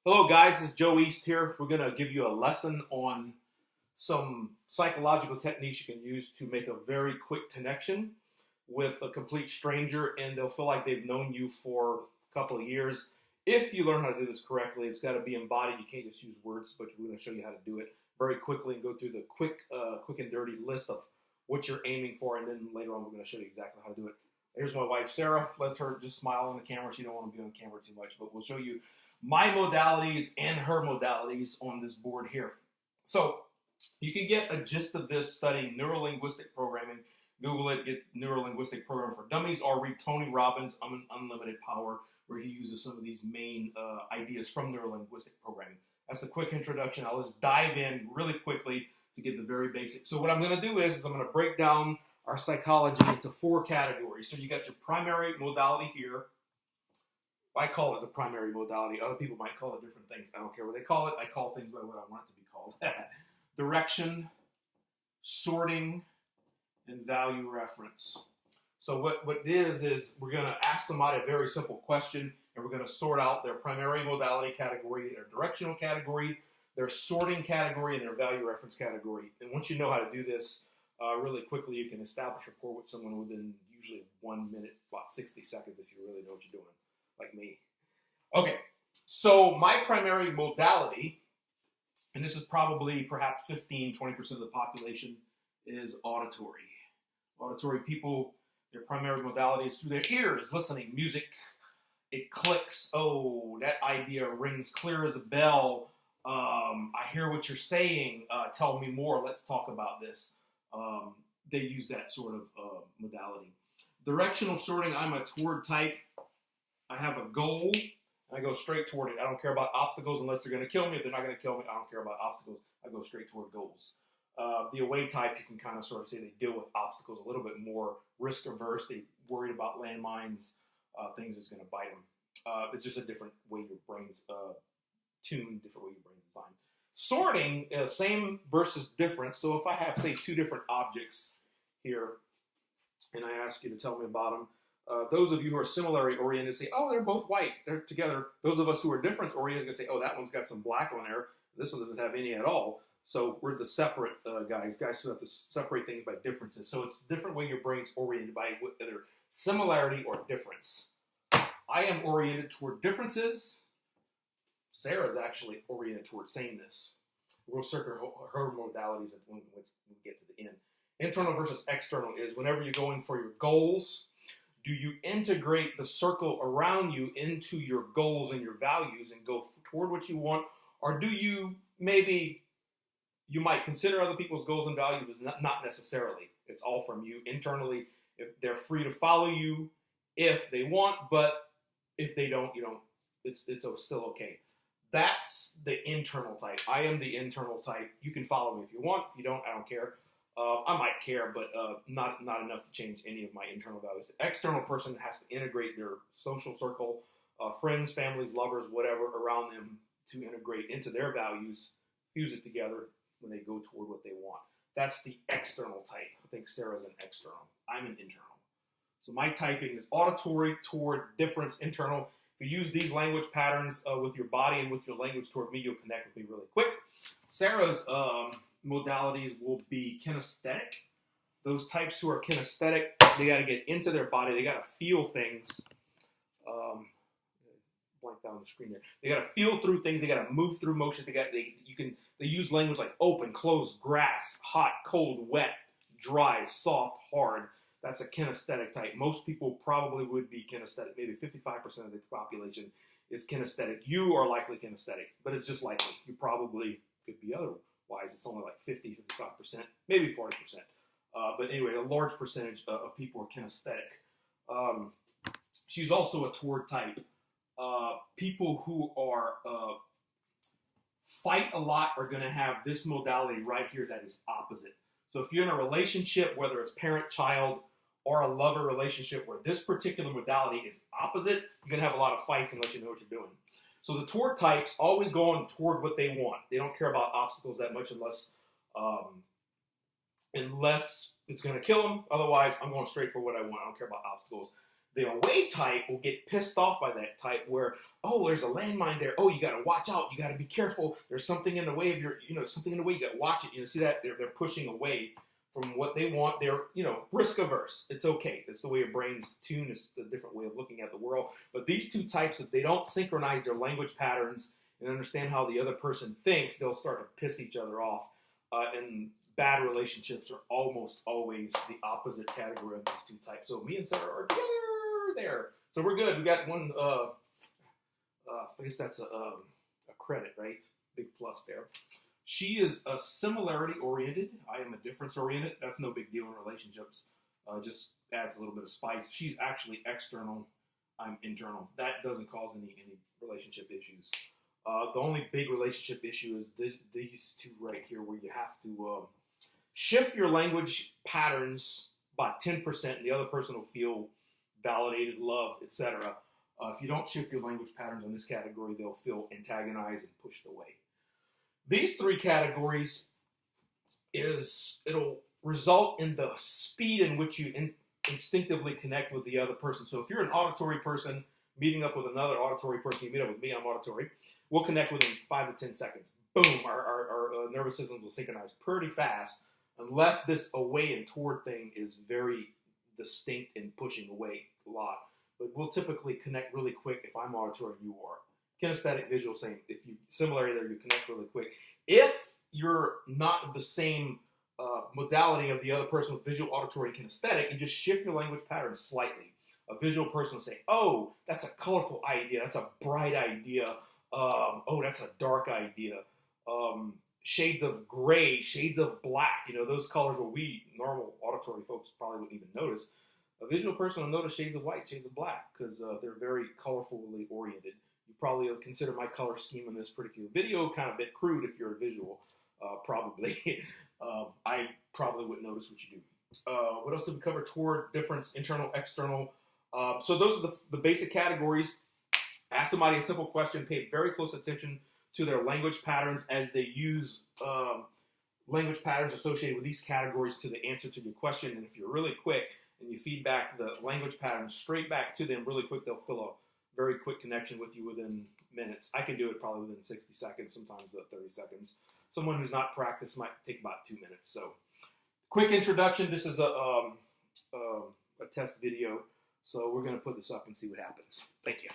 Hello guys, this is Joe East here. We're going to give you a lesson on some psychological techniques you can use to make a very quick connection with a complete stranger, and they'll feel like they've known you for a couple of years. If you learn how to do this correctly, it's got to be embodied. You can't just use words, but we're going to show you how to do it very quickly and go through the quick and dirty list of what you're aiming for, and then later on we're going to show you exactly how to do it. Here's my wife, Sarah. Let her just smile on the camera. She don't want to be on camera too much, but we'll show you my modalities and her modalities on this board here. So you can get a gist of this studying neuro-linguistic programming. Google it, get neuro-linguistic programming for dummies, or read Tony Robbins' Unlimited Power, where he uses some of these main ideas from neuro-linguistic programming. That's a quick introduction. I'll just dive in really quickly to get the very basics. So what I'm going to do is I'm going to break down our psychology into 4 categories. So you got your primary modality here. I call it the primary modality. Other people might call it different things. I don't care what they call it. I call things by what I want it to be called. Direction, sorting, and value reference. So what it is we're going to ask somebody a very simple question, and we're going to sort out their primary modality category, their directional category, their sorting category, and their value reference category. And once you know how to do this really quickly, you can establish rapport with someone within usually 1 minute, about 60 seconds if you really know what you're doing, like me. Okay, so my primary modality, and this is probably perhaps 15-20% of the population, is auditory. Auditory people, their primary modality is through their ears, listening, music. It clicks. Oh, that idea rings clear as a bell. I hear what you're saying. Tell me more. Let's talk about this. They use that sort of modality. Directional sorting, I'm a toward type. I have a goal, and I go straight toward it. I don't care about obstacles unless they're going to kill me. If they're not going to kill me, I don't care about obstacles. I go straight toward goals. The away type, you can kind of sort of say they deal with obstacles a little bit more risk averse. They worried about landmines, things that's going to bite them. It's just a different way your brain's tuned, different way your brain's designed. Sorting, same versus different. So if I have, say, 2 different objects here, and I ask you to tell me about them, those of you who are similarly oriented say, oh, they're both white, they're together. Those of us who are difference oriented can say, oh, that one's got some black on there, this one doesn't have any at all. So we're the separate guys who have to separate things by differences. So it's a different way your brain's oriented by either similarity or difference. I am oriented toward differences. Sarah's actually oriented toward sameness. We'll circle her modalities when we get to the end. Internal versus external is whenever you're going for your goals, do you integrate the circle around you into your goals and your values and go toward what you want? Or do you you might consider other people's goals and values, not necessarily. It's all from you internally. If they're free to follow you if they want, but if they don't, you don't. It's still okay. That's the internal type. I am the internal type. You can follow me if you want. If you don't, I don't care. I might care, but not enough to change any of my internal values. The external person has to integrate their social circle, friends, families, lovers, whatever around them to integrate into their values, fuse it together when they go toward what they want. That's the external type. I think Sarah's an external. I'm an internal. So my typing is auditory toward difference, internal. If you use these language patterns with your body and with your language toward me, you'll connect with me really quick. Sarah's modalities will be kinesthetic. Those types who are kinesthetic, they got to get into their body. They got to feel things. Blank down the screen there. They got to feel through things. They got to move through motions. They use language like open, closed, grass, hot, cold, wet, dry, soft, hard. That's a kinesthetic type. Most people probably would be kinesthetic. Maybe 55% of the population is kinesthetic. You are likely kinesthetic, but it's just likely. You probably could be otherwise. It's only like 50, 55%, maybe 40%. But anyway, a large percentage of people are kinesthetic. She's also a toward type. People who are fight a lot are going to have this modality right here that is opposite. So if you're in a relationship, whether it's parent-child or a lover relationship where this particular modality is opposite, you're going to have a lot of fights unless you know what you're doing. So the toward types always going toward what they want. They don't care about obstacles that much unless it's going to kill them. Otherwise, I'm going straight for what I want. I don't care about obstacles. The away type will get pissed off by that type where, oh, there's a landmine there. Oh, you got to watch out. You got to be careful. There's something in the way of your, something in the way. You got to watch it. See that? They're pushing away from what they want. They're, risk averse. It's okay. That's the way your brains tune. It's a different way of looking at the world. But these two types, if they don't synchronize their language patterns and understand how the other person thinks, they'll start to piss each other off. And bad relationships are almost always the opposite category of these two types. So me and Sarah are together there. So we're good. We got one, I guess that's a credit, right? Big plus there. She is a similarity-oriented. I am a difference-oriented. That's no big deal in relationships. Just adds a little bit of spice. She's actually external. I'm internal. That doesn't cause any relationship issues. The only big relationship issue is these two right here, where you have to shift your language patterns by 10%, and the other person will feel validated, loved, etc. If you don't shift your language patterns in this category, they'll feel antagonized and pushed away. These three categories it'll result in the speed in which you instinctively connect with the other person. So if you're an auditory person meeting up with another auditory person, you meet up with me, I'm auditory, we'll connect within 5 to 10 seconds. Boom, our nervous systems will synchronize pretty fast, unless this away and toward thing is very distinct and pushing away a lot. But we'll typically connect really quick if I'm auditory and you are. Kinesthetic, visual, same. If you similarity there, you connect really quick. If you're not of the same modality of the other person with visual, auditory, and kinesthetic, you just shift your language pattern slightly. A visual person will say, oh, that's a colorful idea. That's a bright idea. Oh, that's a dark idea. Shades of gray, shades of black. Those colors where we normal auditory folks probably wouldn't even notice. A visual person will notice shades of white, shades of black, because they're very colorfully oriented. You probably consider my color scheme in this particular video kind of a bit crude if you're a visual, probably. I probably wouldn't notice what you do. What else did we cover? Toward, difference, internal, external. So those are the basic categories. Ask somebody a simple question. Pay very close attention to their language patterns as they use language patterns associated with these categories to the answer to your question. And if you're really quick and you feed back the language patterns straight back to them really quick, they'll feel a very quick connection with you within minutes. I can do it probably within 60 seconds, sometimes 30 seconds. Someone who's not practiced might take about 2 minutes. So quick introduction. This is a test video. So we're going to put this up and see what happens. Thank you.